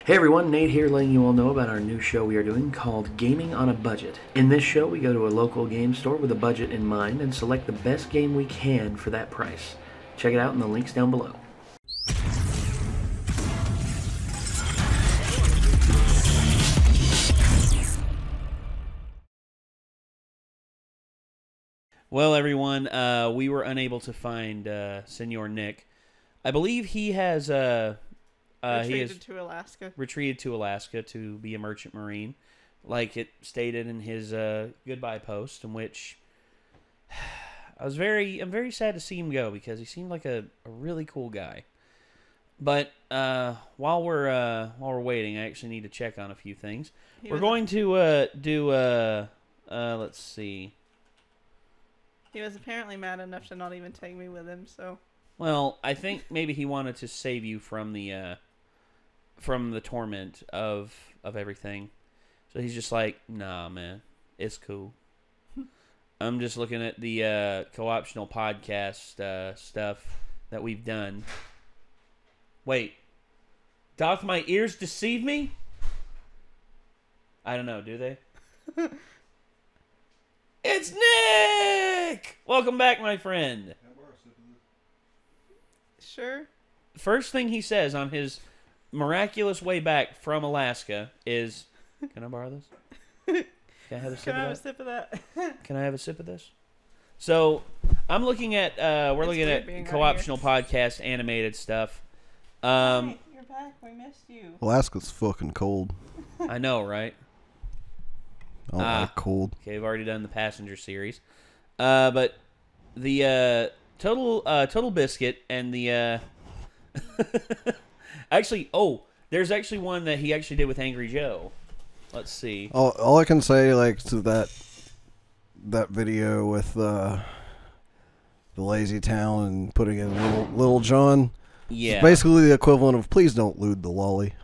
Hey everyone, Nate here letting you all know about our new show we are doing called Gaming on a Budget. In this show, we go to a local game store with a budget in mind and select the best game we can for that price. Check it out in the links down below. Well, everyone, we were unable to find Senor Nick. I believe he has retreated to Alaska to be a merchant marine, like it stated in his goodbye post, in which I'm very sad to see him go because he seemed like a really cool guy. But while we're waiting, I actually need to check on a few things. We're going to do let's see. He was apparently mad enough to not even take me with him, so. Well, I think maybe he wanted to save you from the torment of everything. So he's just like, nah, man, it's cool. I'm just looking at the co-optional podcast stuff that we've done. Wait, doth my ears deceive me? I don't know, do they? It's Nick! Welcome back, my friend. Sure. First thing he says on his miraculous way back from Alaska is, can I borrow this? Can I have a sip of that? Can I have a sip of this? So, I'm looking at, we're looking at co-optional podcast animated stuff. Hey, you're back. We missed you. Alaska's fucking cold. I know, right? I don't like cold. Okay, we've already done the passenger series. But the Total Biscuit and the actually, there's actually one that he actually did with Angry Joe. Let's see. All I can say, like, to that video with the Lazy Town and putting in Little John. Yeah. It's basically the equivalent of please don't lewd the lolly.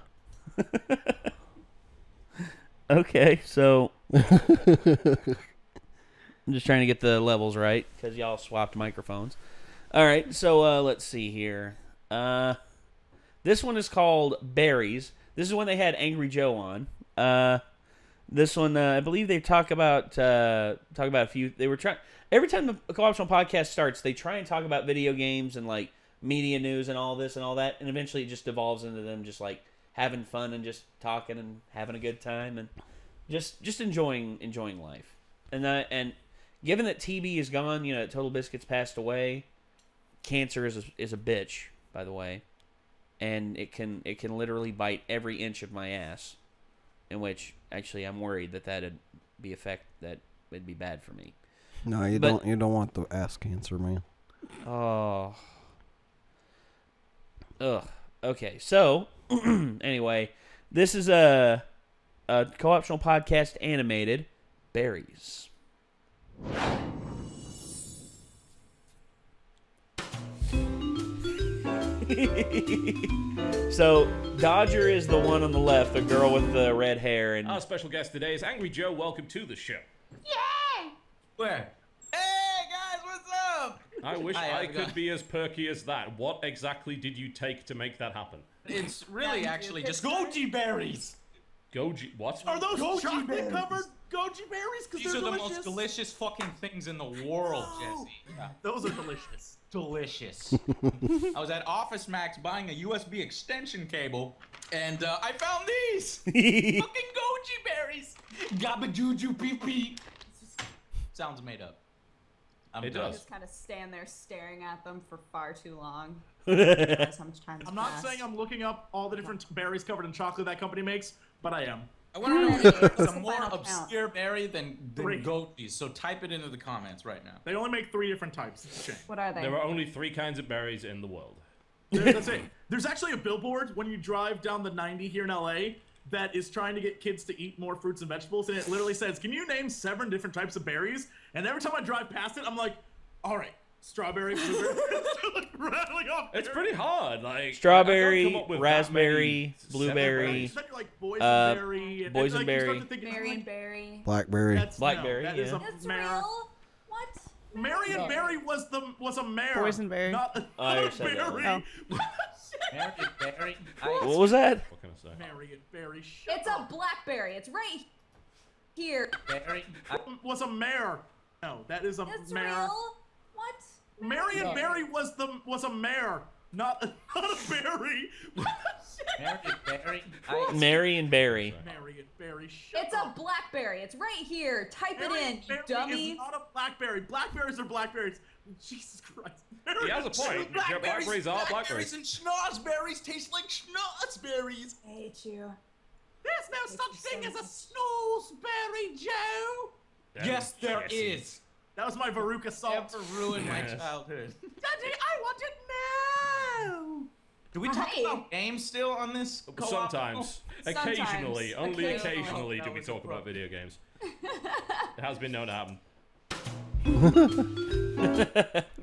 Okay, so I'm just trying to get the levels right because y'all swapped microphones. All right, so let's see here. This one is called Berries. This is when they had Angry Joe on. This one, I believe they talk about a few. They were trying every time the co-optional podcast starts, they try and talk about video games and like media news and all this and all that, and eventually it just devolves into them just like having fun and just talking and having a good time and just enjoying life. And given that TB is gone, Total Biscuit's passed away. Cancer is a bitch, by the way, and it can literally bite every inch of my ass. In which actually I'm worried that'd be it'd be bad for me. No, you don't want the ass cancer, man. Oh. Ugh. Okay, so anyway, this is a co-optional podcast animated Berries. So Dodger is the one on the left, the girl with the red hair, and our special guest today is Angry Joe. Welcome to the show. Yeah! Where? Hey guys, what's up? I wish I could be as perky as that. What exactly did you take to make that happen? It's really actually just goji berries. Goji? What? Are those chocolate-covered goji berries? These are the most delicious fucking things in the world, Jesse. Yeah. Those are delicious. Delicious. I was at Office Max buying a USB extension cable, and I found these fucking goji berries. Gabba juju pee pee. Sounds made up. It does. Just kind of stand there staring at them for far too long. I'm not saying I'm looking up all the different berries covered in chocolate that company makes, but I am. I want to know if it's a more obscure berry than goji, so type it into the comments right now. They only make 3 different types. It's a shame. What are they? There are only 3 kinds of berries in the world. That's it. There's actually a billboard when you drive down the 90 here in LA that is trying to get kids to eat more fruits and vegetables, and it literally says, can you name 7 different types of berries? And every time I drive past it, I'm like, all right, strawberry, blueberry, like rattling off. It's pretty hard, like strawberry, raspberry, blueberry, like boysenberry, Marionberry, Blackberry. Blackberry. That's real? What? Marionberry was a mare. Boysenberry. Not a berry. Oh. Berry. What was that? What can I say? Marion Berry. It's a blackberry. It's right here. Berry. Was a mare. No, that is a It's mare. real. What? Marion Berry was a mare, not a berry. Berry. Marion Barry. Marion Berry. It's a blackberry. It's right here. Type it in, you dummy. It's not a blackberry. Blackberries are blackberries. Jesus Christ. He has a point. Blackberries are blackberries. and schnozberries taste like schnozberries. I hate you. There's no such thing as a snowsberry, Joe. Yes, there is. That was my Veruca song. Ever ruined my childhood. Daddy, I want it now. Do we talk about games still on this? co-op? Sometimes. Sometimes. Occasionally. Only Occasionally. occasionally do That we was talk a about video games. It has been known to happen.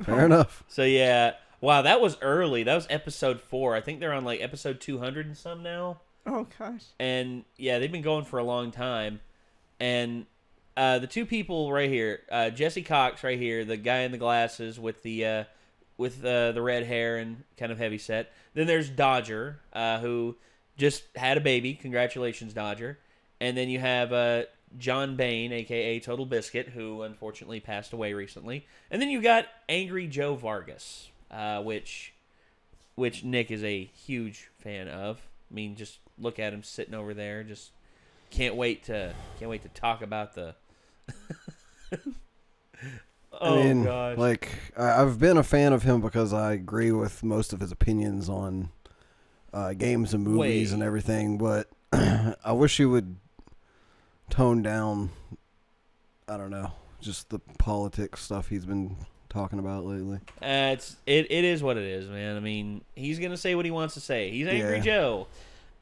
Fair enough. So yeah, wow, that was early. That was episode 4. I think they're on like episode 200 and some now. Oh gosh. And yeah, they've been going for a long time. And the two people right here, Jesse Cox right here, the guy in the glasses with the red hair and kind of heavy set. Then there's Dodger, who just had a baby. Congratulations, Dodger. And then you have John Bain, a.k.a. Total Biscuit, who unfortunately passed away recently. And then you got Angry Joe Vargas, which Nick is a huge fan of. I mean, just look at him sitting over there. Just can't wait to talk about the. I mean, gosh. like, I've been a fan of him because I agree with most of his opinions on games and movies and everything, but I wish he would tone down, I don't know, just the politics stuff he's been talking about lately. It is what it is, man. I mean, he's gonna say what he wants to say. He's Angry Joe.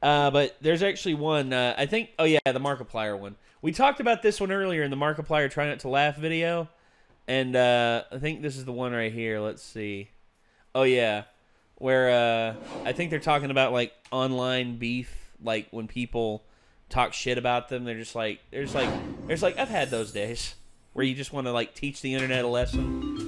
But there's actually one. I think. Oh yeah, the Markiplier one. We talked about this one earlier in the Markiplier Try Not to Laugh video, and I think this is the one right here. Let's see. Oh yeah, where I think they're talking about like online beef, like when people talk shit about them. There's like I've had those days where you just want to like teach the internet a lesson.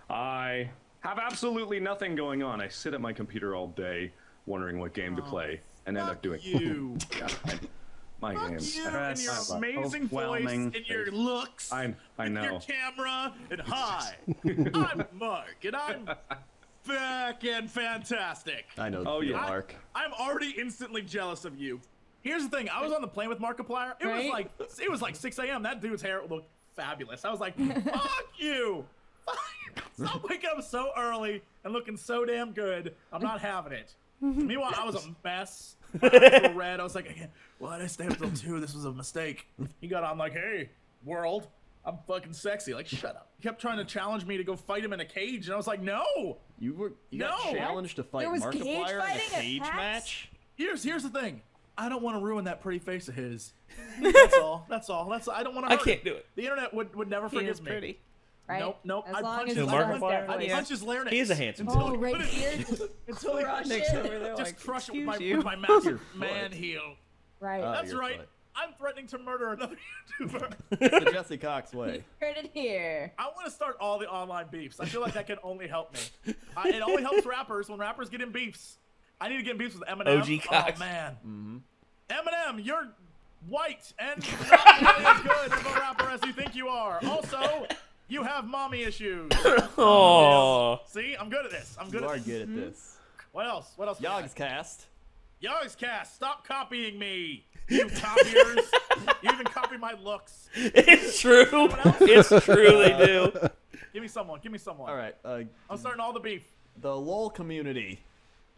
I have absolutely nothing going on. I sit at my computer all day wondering what game to play and end up doing you. my games. You and your amazing voice and your looks. I know. Your camera and hi, I'm Mark and I'm back and fantastic. I know. Oh yeah, Mark. I'm already instantly jealous of you. Here's the thing. I was on the plane with Markiplier. It was like 6 a.m. That dude's hair looked fabulous. I was like, fuck you. Stop waking up so early and looking so damn good. I'm not having it. Meanwhile, I was a mess. My eyes were red. I was like, well, I didn't stay up till 2. This was a mistake. He got on like, hey, world, I'm fucking sexy. Like, shut up. He kept trying to challenge me to go fight him in a cage, and I was like, no. You got challenged to fight Markiplier in a cage match? Here's the thing. I don't want to ruin that pretty face of his. That's all. I don't want to hurt I can't him. do it. The internet would never He forgive is me. pretty. Right? Nope. As I'd long punch as his it's Markiplier? not that I'd way. punch his larynx. He is a handsome until dude. Oh, right here. until he Crush Nick's it. over there just like, crush it with excuse my you. massive man heel. Right. That's your right. foot. I'm threatening to murder another YouTuber. It's the Jesse Cox way. Heard it here. I want to start all the online beefs. I feel like that can only help me. It only helps rappers when rappers get in beefs. I need to get in beefs with Eminem. OG Cox. Oh man. Eminem, you're white and not nearly as good of a rapper as you think you are. Also, you have mommy issues. Oh. See, I'm good at this. I'm good You at are good at this. What else? Yogg's cast. Yogscast, stop copying me. You copiers. You even copy my looks. It's true. It's true. They do. Give me someone. All right. I'm starting all the beef. The LOL community.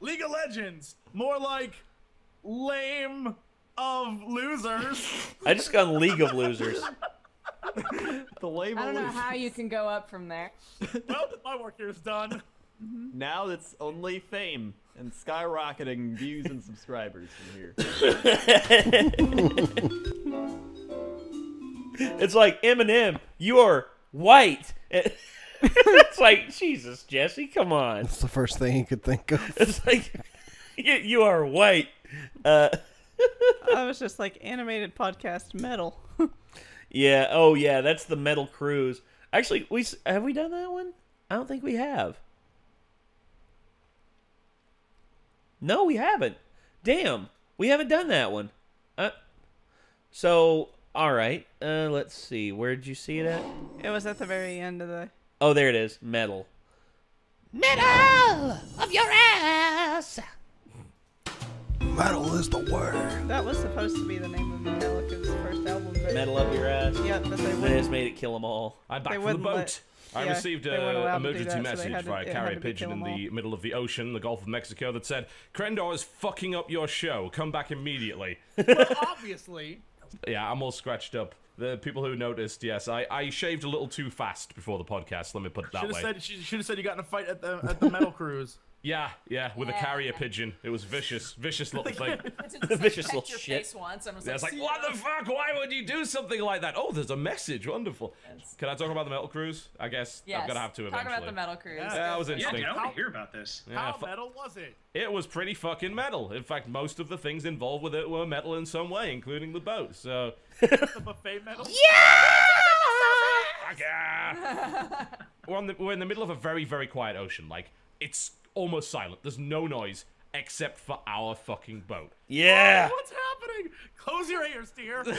League of Legends. More like lame of losers. I just got League of Losers. The label. I don't know how you can go up from there. Well, my work here is done. Now it's only fame and skyrocketing views and subscribers from here. It's like, Eminem, you are white. It's like, Jesus, Jesse, come on. That's the first thing he could think of. It's like, you are white. I was just like animated podcast metal. Yeah, oh yeah, that's the Metal Cruise. Actually, have we done that one? I don't think we have. No, we haven't. Damn, we haven't done that one. So, all right. Let's see. Where did you see it at? It was at the very end of the... Oh, there it is. Metal. Metal of your ass. Metal is the word. That was supposed to be the name of Metallica's first album. But Metal up your ass. Yeah, but they just made it kill them all. I'm back from the boat. I received an emergency message via carrier pigeon in the middle of the ocean, the Gulf of Mexico, that said, Krendor is fucking up your show. Come back immediately. Well, obviously. Yeah, I'm all scratched up. The people who noticed, yes, I shaved a little too fast before the podcast, let me put it that way. Should have said you got in a fight at the metal cruise. Yeah, with a carrier pigeon. It was vicious little thing. Vicious little shit. Once and was yeah, it's like, what the fuck? Why would you do something like that? Oh, there's a message. Wonderful. Can I talk about the metal cruise? I guess I'm gonna have to eventually. Talk about the metal cruise. Yeah, that was interesting. Yeah, I want to hear about this. Yeah, How metal was it? It was pretty fucking metal. In fact, most of the things involved with it were metal in some way, including the boat. So. The buffet metal. Yeah. We're in the middle of a very, very quiet ocean. Like, it's almost silent. There's no noise except for our fucking boat. Yeah. Oh, what's happening? Close your ears, dear. Go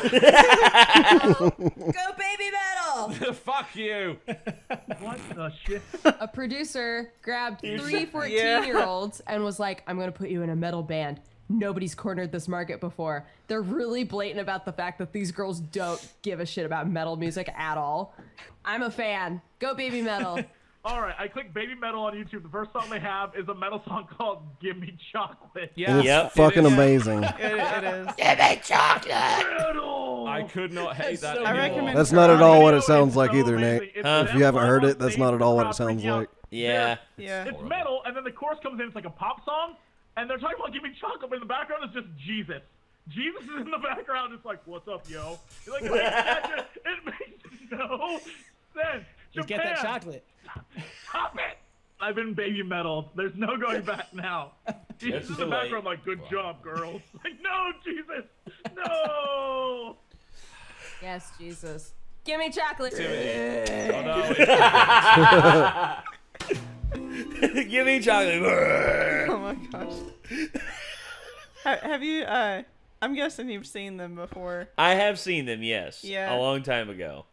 baby metal. Fuck you. What the shit? A producer grabbed 3 14-year-olds and was like, I'm going to put you in a metal band. Nobody's cornered this market before. They're really blatant about the fact that these girls don't give a shit about metal music at all. I'm a fan. Go baby metal. All right, I clicked baby metal on YouTube. The first song they have is a metal song called "Give Me Chocolate." Yeah, it's fucking amazing. It is. Give me chocolate. I could not hate that. I recommend. That's not at all what it sounds like either, Nate. If you haven't heard it, that's not at all what it sounds like. Yeah. It's metal, and then the chorus comes in. It's like a pop song, and they're talking about "Give Me Chocolate," but in the background is just Jesus. Jesus is in the background. It's like, "What's up, yo?" You're like, it makes no sense. Just get that chocolate. Stop it! I've been baby metal. There's no going back now. Jesus in the background, like, good job, girls. Like, no, Jesus, no. Yes, Jesus. Give me chocolate. Give me chocolate. Oh my gosh. Have you? I'm guessing you've seen them before. I have seen them. Yes. Yeah. A long time ago.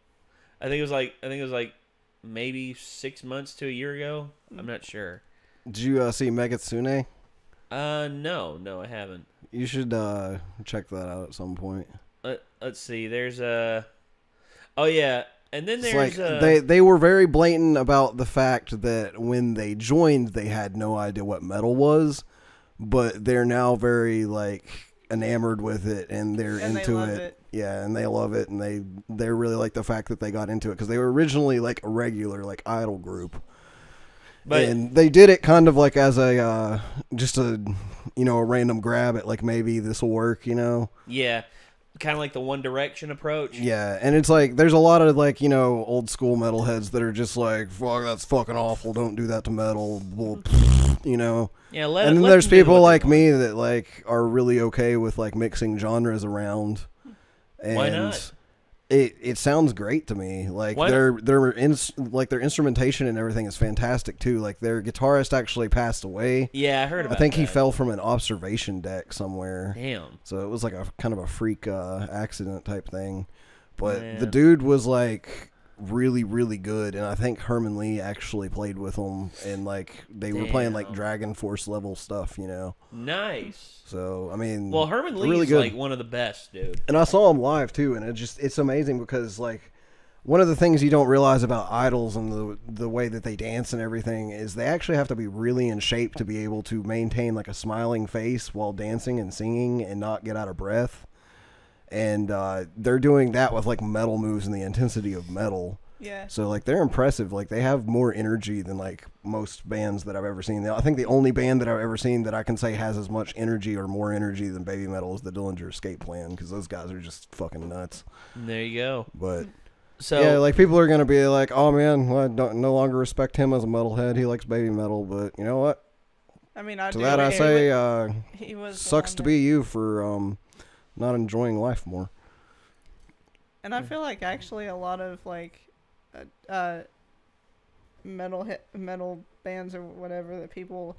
I think it was like maybe 6 months to a year ago. I'm not sure. Did you see Megatsune? No, I haven't. You should check that out at some point. Let's see. There's a. Oh yeah, and then there's they were very blatant about the fact that when they joined, they had no idea what metal was, but they're now very enamored with it, and they're into it. Yeah, and they love it, and they really like the fact that they got into it because they were originally like a regular idol group, and they did it kind of as a just a a random grab at maybe this will work, Yeah, kind of like the One Direction approach. Yeah, and it's there's a lot of old school metalheads that are just like, fuck, that's fucking awful. Don't do that to metal. Well, Yeah, and then there's people like me that are really okay with mixing genres around. And why not? It sounds great to me. Their instrumentation and everything is fantastic too. Their guitarist actually passed away. Yeah, I heard about that. I think he fell from an observation deck somewhere. Damn. So it was a kind of a freak accident type thing. But the dude was really, really good, and I think Herman Lee actually played with him, and they were playing Dragon Force level stuff, Nice. So I mean, well, Herman Lee really is good. one of the best, dude. And I saw him live too, and it's amazing because one of the things you don't realize about idols and the way that they dance and everything is they actually have to be really in shape to be able to maintain a smiling face while dancing and singing and not get out of breath. And they're doing that with metal moves and the intensity of metal. Yeah. So they're impressive. They have more energy than most bands that I've ever seen. I think the only band that I've ever seen that I can say has as much energy or more energy than Baby Metal is the Dillinger Escape Plan, because those guys are just fucking nuts. There you go. But so yeah, people are gonna be like, oh man, well, I don't no longer respect him as a metalhead. He likes Baby Metal, but you know what? I mean, to that I say, sucks to be you for not enjoying life more. And I feel actually a lot of metal bands or whatever that people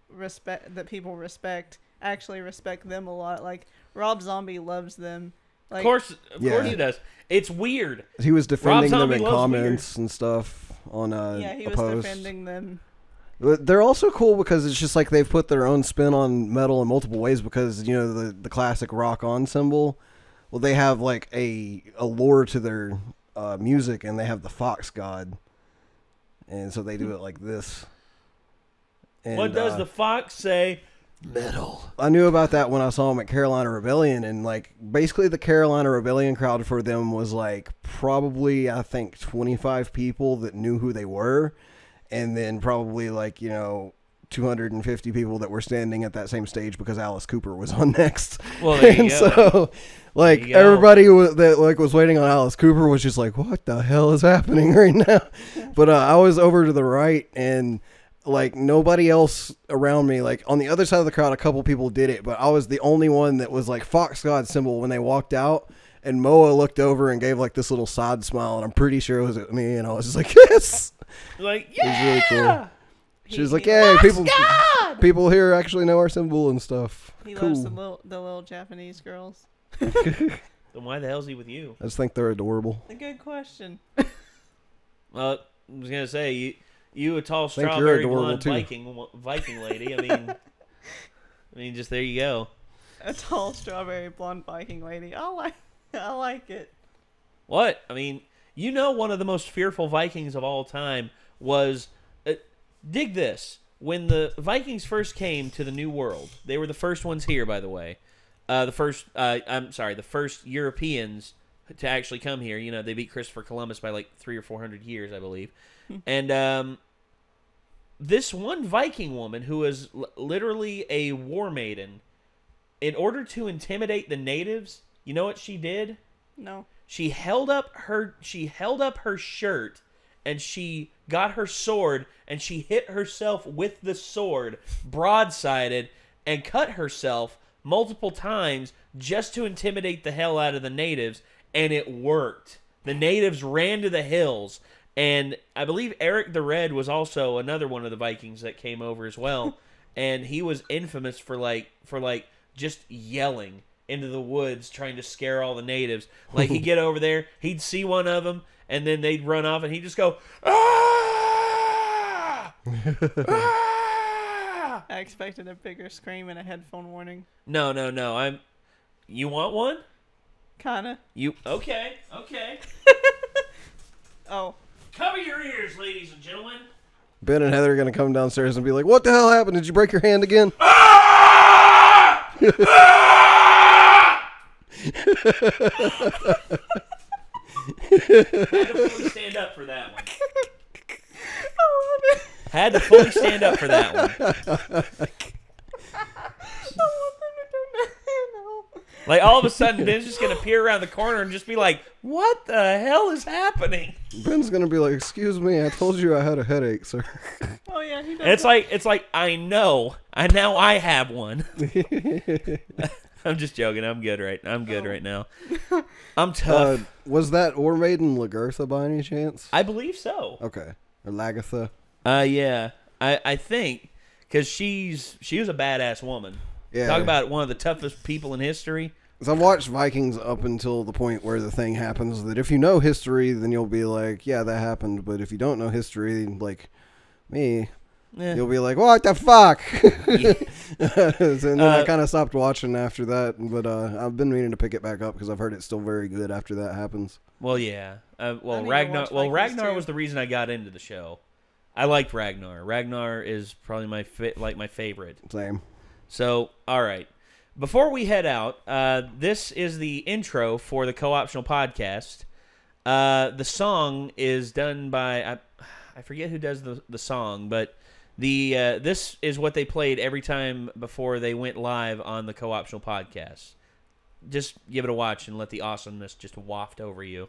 respect actually respect them a lot. Like Rob Zombie loves them. Like, of course he does. It's weird. He was defending them in loves comments and stuff on he was post. defending them. They're also cool because it's just like they've put their own spin on metal in multiple ways because, you know, the classic rock on symbol. Well, they have like a lore to their music, and they have the fox god. And so they do it like this. And, what does the fox say? Metal. I knew about that when I saw them at Carolina Rebellion, and like basically the Carolina Rebellion crowd for them was like probably, I think, 25 people that knew who they were, and then probably like, you know, 250 people that were standing at that same stage because Alice Cooper was on next. Well, there you and go. So like everybody that like was waiting on Alice Cooper was just like, what the hell is happening right now? But I was over to the right, and like nobody else around me, like on the other side of the crowd, a couple people did it, but I was the only one that was like fox god symbol when they walked out. And Moa looked over and gave like this little side smile, and I'm pretty sure it was at me, and I was just like, yes, like, yeah. It was really cool. She was like, "Yeah, people here actually know our symbol and stuff." He cool. loves the little Japanese girls. Then why the hell is he with you? I just think they're adorable. A good question. Well, I was gonna say you a tall strawberry blonde Viking lady. I mean, just there you go. A tall strawberry blonde Viking lady. I like it. What? I mean, you know, one of the most fearful Vikings of all time was. Dig this. When the Vikings first came to the New World, they were the first ones here, by the way. The first Europeans to actually come here. You know, they beat Christopher Columbus by like 300 or 400 years, I believe. And this one Viking woman who was literally a war maiden, in order to intimidate the natives, you know what she did? No. She held up her shirt, and she got her sword, and she hit herself with the sword, broadsided, and cut herself multiple times just to intimidate the hell out of the natives, and it worked. The natives ran to the hills, and I believe Eric the Red was also another one of the Vikings that came over as well, and he was infamous for just yelling into the woods trying to scare all the natives. Like, he'd get over there, he'd see one of them, and then they'd run off, and he'd just go, "Ah! Ah!" I expected a bigger scream and a headphone warning. No. You want one? Kinda. Okay. Oh. Cover your ears, ladies and gentlemen. Ben and Heather are going to come downstairs and be like, "What the hell happened? Did you break your hand again?" Ah! Had to fully stand up for that one. I love it. Had to fully stand up for that one. Like, all of a sudden, Ben's just going to peer around the corner and just be like, what the hell is happening? Ben's going to be like, "Excuse me, I told you I had a headache, sir." Oh, yeah, he does. It's like, I know. Now I have one. I'm just joking. I'm good right now. I'm tough. Was that War Maiden Lagertha by any chance? I believe so. Okay. Or Lagertha? Yeah. I think, because she was a badass woman. Yeah. Talk about one of the toughest people in history. Because I've watched Vikings up until the point where the thing happens that if you know history, then you'll be like, yeah, that happened. But if you don't know history, like me, you'll be like, what the fuck? And then I kind of stopped watching after that. But I've been meaning to pick it back up because I've heard it's still very good after that happens. Well, yeah. Ragnar was the reason I got into the show. I liked Ragnar. Ragnar is probably my favorite. Same. So, all right. Before we head out, this is the intro for the Co-Optional Podcast. The song is done by I forget who does the song, but this is what they played every time before they went live on the Co-Optional Podcast. Just give it a watch and let the awesomeness just waft over you.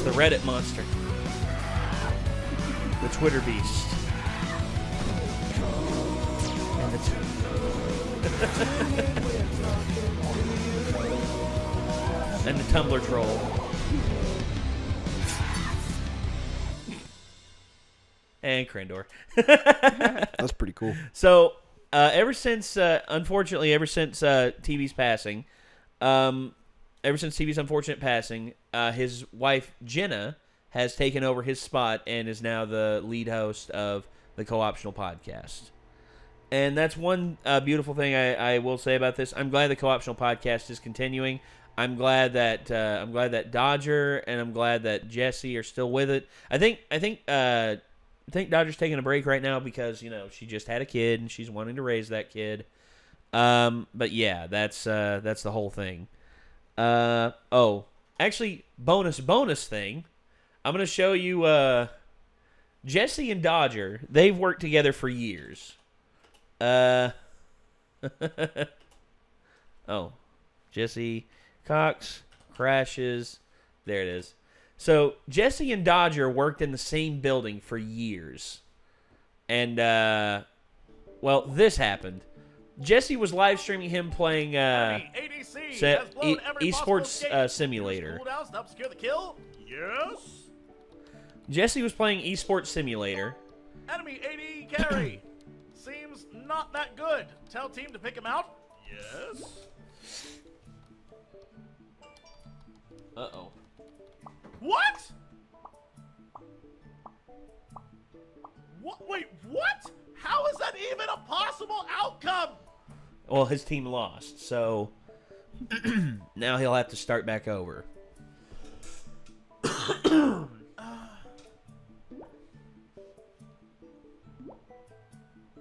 the Reddit monster. The Twitter beast. And and the Tumblr troll. And Crendor. That's pretty cool. So, unfortunately, ever since TV's passing, unfortunate passing, his wife, Jenna, has taken over his spot and is now the lead host of the Co-Optional podcast. And that's one beautiful thing I will say about this. I'm glad the Co-Optional podcast is continuing. I'm glad that Dodger and I'm glad that Jesse are still with it. I think Dodger's taking a break right now because, she just had a kid and she's wanting to raise that kid. But yeah, that's the whole thing. Actually, bonus thing. I'm going to show you Jesse and Dodger. They've worked together for years. Jesse Cox crashes. There it is. So, Jesse and Dodger worked in the same building for years. And, this happened. Jesse was live streaming him playing esports simulator. Yes. Jesse was playing esports simulator. Enemy AD carry. Seems not that good. Tell team to pick him out. Yes. Uh-oh. What? Wait, what? How is that even a possible outcome? Well, his team lost, so now he'll have to start back over.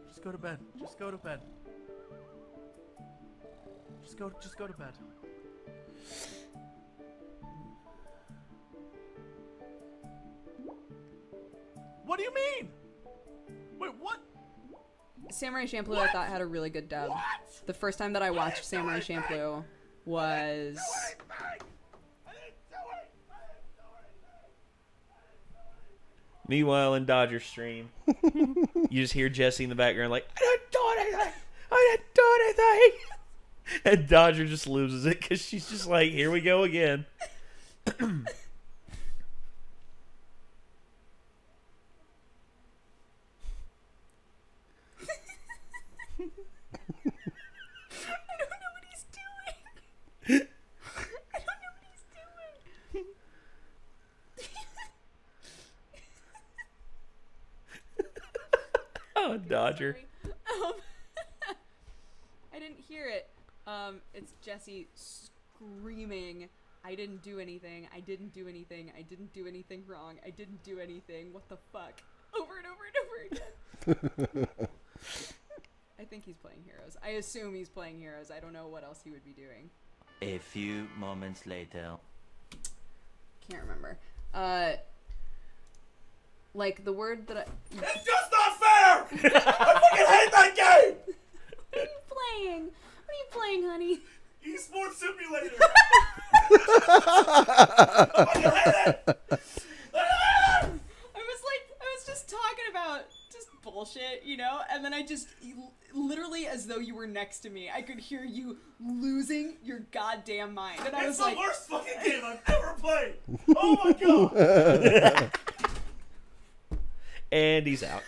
Just go to bed. Just go to bed. Just go to bed. What do you mean? Wait, what? Samurai Champloo, I thought, had a really good dub. What? The first time that I watched Samurai Champloo was... Meanwhile, in Dodger's stream, you just hear Jesse in the background like, I didn't do anything! I didn't do anything! And Dodger just loses it because she's just like, here we go again. Oh, Dodger. I didn't hear it. It's Jesse screaming, I didn't do anything, I didn't do anything, I didn't do anything wrong, I didn't do anything, what the fuck? Over and over and over again. I think he's playing Heroes. I assume he's playing Heroes. I don't know what else he would be doing. A few moments later. Can't remember. Like the word that I... It's just not fair! I fucking hate that game! What are you playing? What are you playing, honey? Esports Simulator! I was just talking about just bullshit, and then I just, literally as though you were next to me, I could hear you losing your goddamn mind. And I was like... It's the worst fucking game I've ever played! Oh my god! And he's out.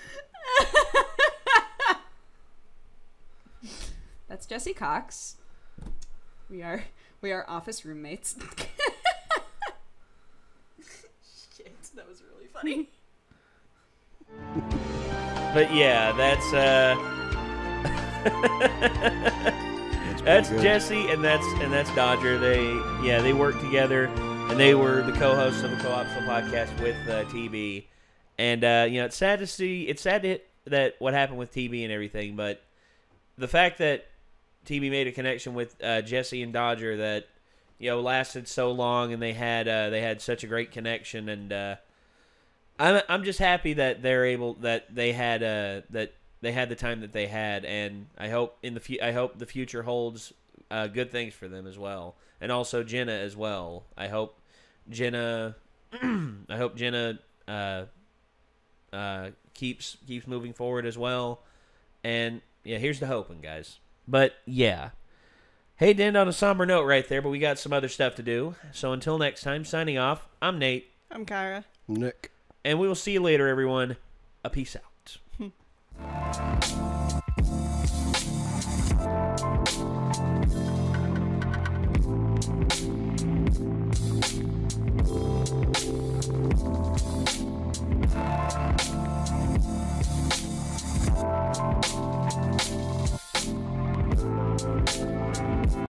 That's Jesse Cox. We are office roommates. Shit, that was really funny. But yeah, that's Jesse and that's Dodger. They work together, and they were the co-hosts of the Co-Optional podcast with TB. And it's sad to see. It's sad to hit that what happened with TB and everything, but the fact that TB made a connection with Jesse and Dodger that lasted so long, and they had such a great connection, and I'm just happy that they had the time that they had, and I hope the future holds good things for them as well, and also Jenna as well. I hope Jenna I hope Jenna keeps moving forward as well. And yeah, here's to hoping, guys. But yeah. Hey, to end on a somber note right there, but we got some other stuff to do. So until next time, signing off, I'm Nate. I'm Kyra. Nick. And we will see you later, everyone. A peace out.